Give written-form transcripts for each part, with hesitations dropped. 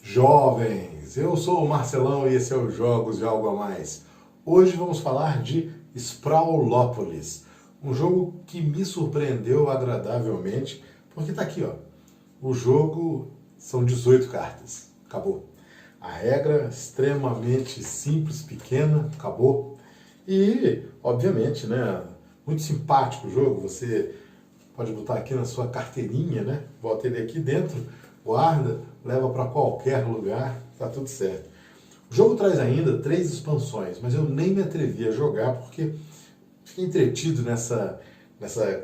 Jovens, eu sou o Marcelão e esse é o Jogos de Algo a Mais. Hoje vamos falar de Sprawlópolis, um jogo que me surpreendeu agradavelmente, porque tá aqui, ó. O jogo são 18 cartas, acabou. A regra extremamente simples, pequena, acabou. E, obviamente, né, muito simpático o jogo, você pode botar aqui na sua carteirinha, né? Bota ele aqui dentro, guarda, leva para qualquer lugar, tá tudo certo. O jogo traz ainda 3 expansões, mas eu nem me atrevi a jogar porque fiquei entretido nessa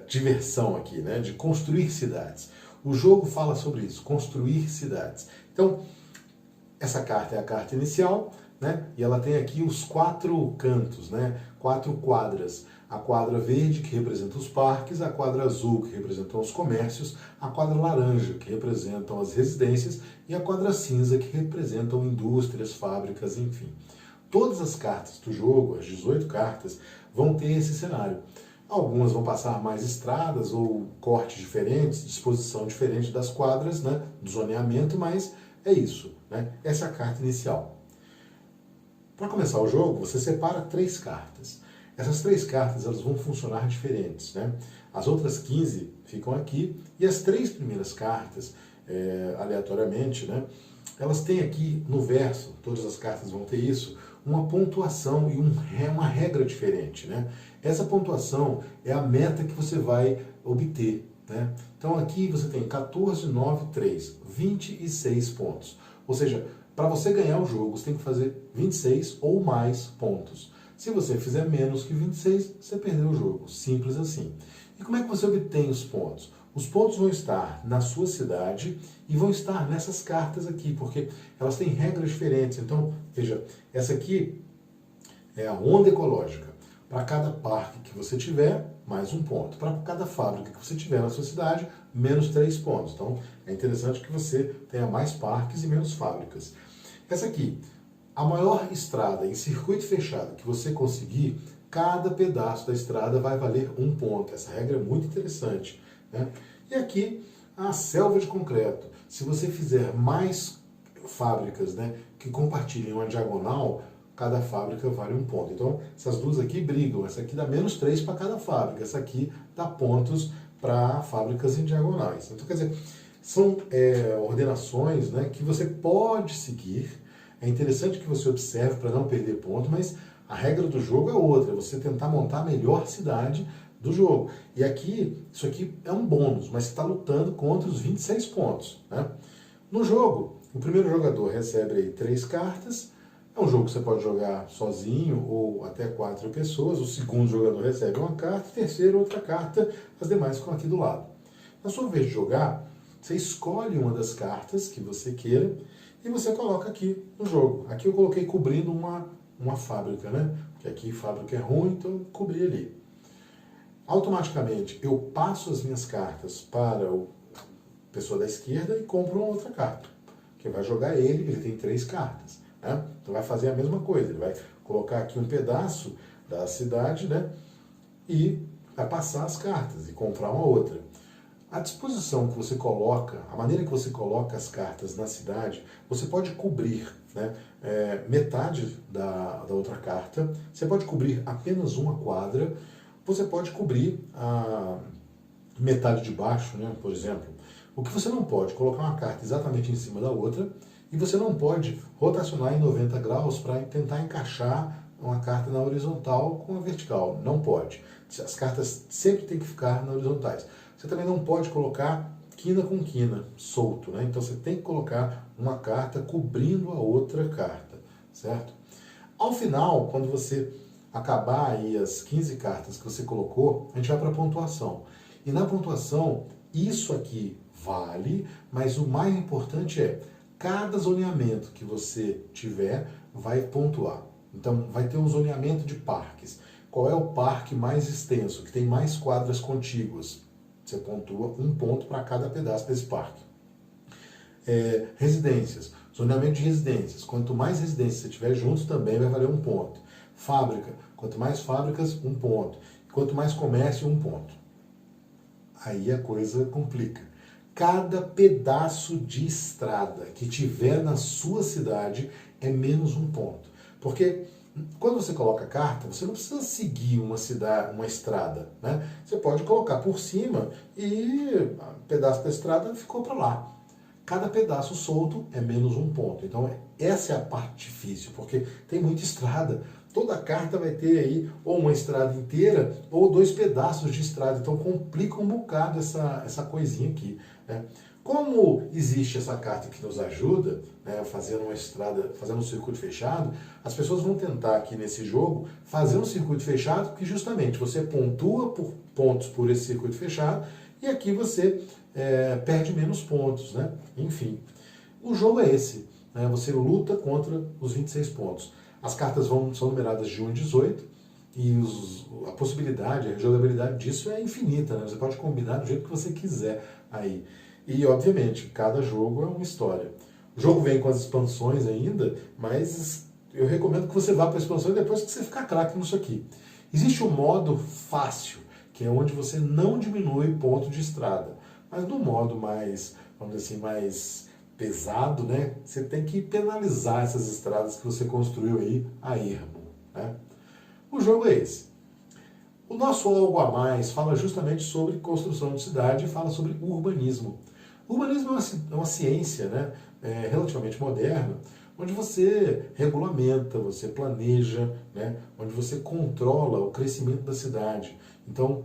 diversão aqui, né? De construir cidades. O jogo fala sobre isso, construir cidades. Então, essa carta é a carta inicial, né? E ela tem aqui os 4 cantos, né? 4 quadras. A quadra verde, que representa os parques, a quadra azul, que representam os comércios, a quadra laranja, que representam as residências, e a quadra cinza, que representam indústrias, fábricas, enfim. Todas as cartas do jogo, as 18 cartas, vão ter esse cenário. Algumas vão passar mais estradas ou cortes diferentes, disposição diferente das quadras, né? Do zoneamento, mas é isso, né? Essa é a carta inicial. Para começar o jogo, você separa 3 cartas. Essas 3 cartas elas vão funcionar diferentes, né? As outras 15 ficam aqui e as 3 primeiras cartas, aleatoriamente, né? Elas têm aqui no verso, todas as cartas vão ter isso, uma pontuação e uma regra diferente, né? Essa pontuação é a meta que você vai obter, né? Então aqui você tem 14, 9, 3, 26 pontos. Ou seja, para você ganhar o jogo, você tem que fazer 26 ou mais pontos. Se você fizer menos que 26, você perdeu o jogo. Simples assim. E como é que você obtém os pontos? Os pontos vão estar na sua cidade e vão estar nessas cartas aqui, porque elas têm regras diferentes. Então, veja, essa aqui é a onda ecológica. Para cada parque que você tiver, mais 1 ponto. Para cada fábrica que você tiver na sua cidade, menos 3 pontos. Então, é interessante que você tenha mais parques e menos fábricas. Essa aqui, a maior estrada em circuito fechado que você conseguir, cada pedaço da estrada vai valer 1 ponto. Essa regra é muito interessante, né? E aqui, a selva de concreto. Se você fizer mais fábricas, né, que compartilhem uma diagonal, cada fábrica vale 1 ponto. Então, essas duas aqui brigam. Essa aqui dá menos 3 para cada fábrica. Essa aqui dá pontos para fábricas em diagonais. Então, quer dizer, são ordenações, né, que você pode seguir. É interessante que você observe para não perder ponto, mas a regra do jogo é outra. É você tentar montar a melhor cidade do jogo. E aqui, isso aqui é um bônus, mas você está lutando contra os 26 pontos, né? No jogo, o primeiro jogador recebe aí 3 cartas. É um jogo que você pode jogar sozinho ou até 4 pessoas. O segundo jogador recebe uma carta, o terceiro outra carta, as demais ficam aqui do lado. Na sua vez de jogar, você escolhe uma das cartas que você queira e você coloca aqui no jogo. Aqui eu coloquei cobrindo uma fábrica, né? Porque aqui fábrica é ruim, então eu cobri ali. Automaticamente eu passo as minhas cartas para a pessoa da esquerda e compro uma outra carta. Quem vai jogar ele tem 3 cartas, né? Então vai fazer a mesma coisa, ele vai colocar aqui um pedaço da cidade, né? E vai passar as cartas e comprar uma outra. A disposição que você coloca, a maneira que você coloca as cartas na cidade, você pode cobrir, né, metade da outra carta, você pode cobrir apenas uma quadra, você pode cobrir a metade de baixo, né, por exemplo. O que você não pode, colocar uma carta exatamente em cima da outra, e você não pode rotacionar em 90 graus para tentar encaixar uma carta na horizontal com a vertical. Não pode. As cartas sempre têm que ficar na horizontais. Você também não pode colocar quina com quina, solto, né? Então você tem que colocar uma carta cobrindo a outra carta, certo? Ao final, quando você acabar aí as 15 cartas que você colocou, a gente vai para a pontuação. E na pontuação, isso aqui vale, mas o mais importante é, cada zoneamento que você tiver vai pontuar. Então vai ter um zoneamento de parques. Qual é o parque mais extenso, que tem mais quadras contíguas? Você pontua 1 ponto para cada pedaço desse parque. Residências, zoneamento de residências. Quanto mais residências você tiver juntos, também vai valer 1 ponto. Fábrica, quanto mais fábricas, 1 ponto. Quanto mais comércio, 1 ponto. Aí a coisa complica. cada pedaço de estrada que tiver na sua cidade é menos um ponto. Porque quando você coloca a carta, você não precisa seguir uma estrada, né? Você pode colocar por cima e o pedaço da estrada ficou para lá. Cada pedaço solto é menos um ponto. Então essa é a parte difícil, porque tem muita estrada. Toda carta vai ter aí ou uma estrada inteira ou dois pedaços de estrada. Então complica um bocado essa coisinha aqui, né? Como existe essa carta que nos ajuda, né, fazendo uma estrada, fazendo um circuito fechado, as pessoas vão tentar aqui nesse jogo fazer um circuito fechado, porque justamente você pontua por pontos por esse circuito fechado e aqui você perde menos pontos, né? Enfim, o jogo é esse, né? Você luta contra os 26 pontos. As cartas são numeradas de 1 a 18 e a possibilidade, a jogabilidade disso é infinita, né? Você pode combinar do jeito que você quiser aí. E, obviamente, cada jogo é uma história. O jogo vem com as expansões ainda, mas eu recomendo que você vá para a expansão depois que você ficar craque nisso aqui. Existe o modo fácil, que é onde você não diminui ponto de estrada. Mas no modo mais, vamos dizer assim, mais pesado, né, você tem que penalizar essas estradas que você construiu aí a ermo, né? O jogo é esse. O nosso Algo a Mais fala justamente sobre construção de cidade e fala sobre urbanismo. O urbanismo é uma ciência, né, relativamente moderna, onde você regulamenta, você planeja, né, onde você controla o crescimento da cidade. Então,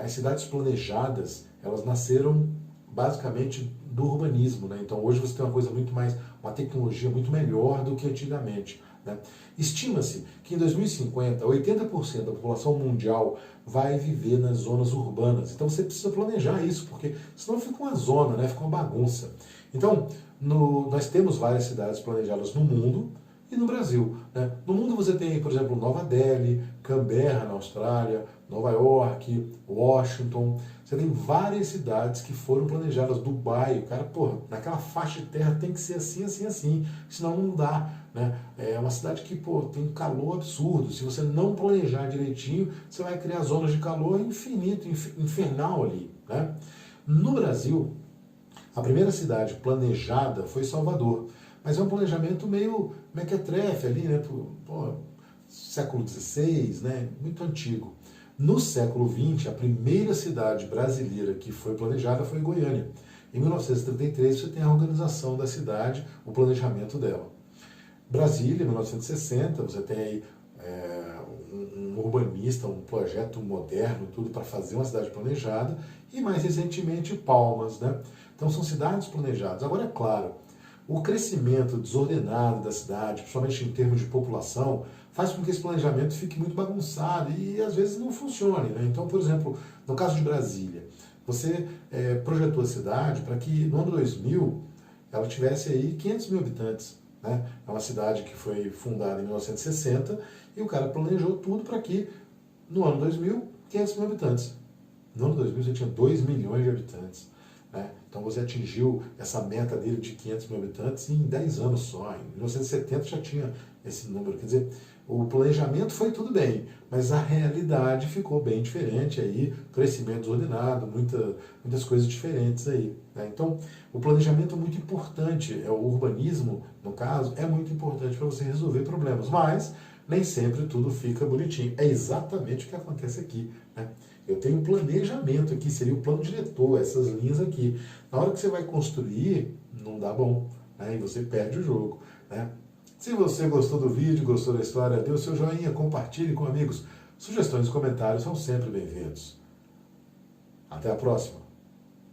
as cidades planejadas, elas nasceram basicamente do urbanismo, né? Então hoje você tem uma tecnologia muito melhor do que antigamente, né? Estima-se que em 2050, 80% da população mundial vai viver nas zonas urbanas. Então você precisa planejar isso, porque senão fica uma zona, né? Fica uma bagunça. Então, nós temos várias cidades planejadas no mundo e no Brasil, né? No mundo você tem, por exemplo, Nova Delhi, Canberra, na Austrália, Nova York, Washington. Você tem várias cidades que foram planejadas. Dubai, o cara, porra, naquela faixa de terra tem que ser assim, assim, assim, senão não dá, né? É uma cidade que, pô, tem um calor absurdo. Se você não planejar direitinho, você vai criar zonas de calor infinito, infernal ali, né? No Brasil, a primeira cidade planejada foi Salvador, mas é um planejamento meio mequetrefe ali, né? Pô, século XVI, né? Muito antigo. No século XX, a primeira cidade brasileira que foi planejada foi Goiânia. Em 1933, você tem a organização da cidade, o planejamento dela. Brasília, em 1960, você tem aí um urbanista, um projeto moderno, tudo para fazer uma cidade planejada. E mais recentemente, Palmas, né? Então são cidades planejadas. Agora, é claro, o crescimento desordenado da cidade, principalmente em termos de população, faz com que esse planejamento fique muito bagunçado e às vezes não funcione, né? Então, por exemplo, no caso de Brasília, você projetou a cidade para que no ano 2000 ela tivesse aí 500 mil habitantes, né? É uma cidade que foi fundada em 1960 e o cara planejou tudo para que no ano 2000, 500 mil habitantes. No ano 2000 você tinha 2 milhões de habitantes, né? Então você atingiu essa meta dele de 500 mil habitantes em 10 anos só. Em 1970 já tinha esse número. Quer dizer, o planejamento foi tudo bem, mas a realidade ficou bem diferente aí, crescimento desordenado, muitas coisas diferentes aí, né? Então, o planejamento é muito importante, o urbanismo, no caso, é muito importante para você resolver problemas, mas nem sempre tudo fica bonitinho. É exatamente o que acontece aqui, né? Eu tenho um planejamento aqui, seria o plano diretor, essas linhas aqui. Na hora que você vai construir, não dá bom, né? E você perde o jogo, né? Se você gostou do vídeo, gostou da história, dê o seu joinha, compartilhe com amigos. Sugestões e comentários são sempre bem-vindos. Até a próxima!